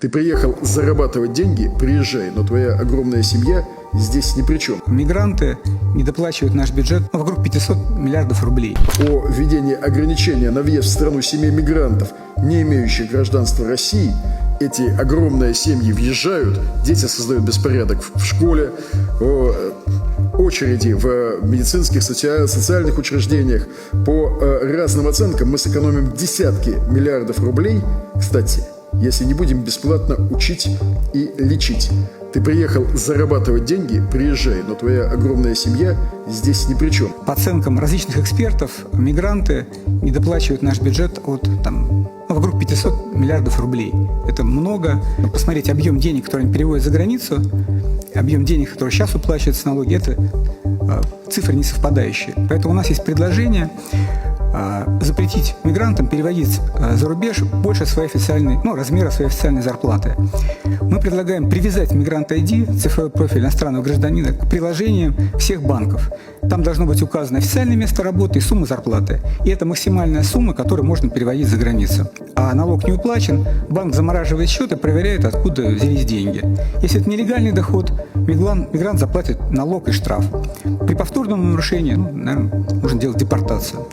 Ты приехал зарабатывать деньги, приезжай, но твоя огромная семья здесь ни при чем. Мигранты недоплачивают наш бюджет вокруг 500 миллиардов рублей. О введении ограничения на въезд в страну семей мигрантов, не имеющих гражданства России, эти огромные семьи въезжают, дети создают беспорядок в школе, очереди в медицинских, социальных учреждениях. По разным оценкам мы сэкономим десятки миллиардов рублей, кстати, если не будем бесплатно учить и лечить. Ты приехал зарабатывать деньги, приезжай, но твоя огромная семья здесь ни при чем. По оценкам различных экспертов, мигранты недоплачивают наш бюджет вокруг 500 миллиардов рублей. Это много. Посмотреть объем денег, которые они переводят за границу, объем денег, которые сейчас уплачиваются налоги, это цифры не совпадающие. Поэтому у нас есть предложение запретить мигрантам переводить за рубеж больше размера своей официальной зарплаты. Мы предлагаем привязать Мигрант ID, цифровой профиль иностранного гражданина, к приложениям всех банков. Там должно быть указано официальное место работы и сумма зарплаты. И это максимальная сумма, которую можно переводить за границу. А налог не уплачен, банк замораживает счет и проверяет, откуда взялись деньги. Если это нелегальный доход, мигрант заплатит налог и штраф. При повторном нарушении, наверное, можно делать депортацию.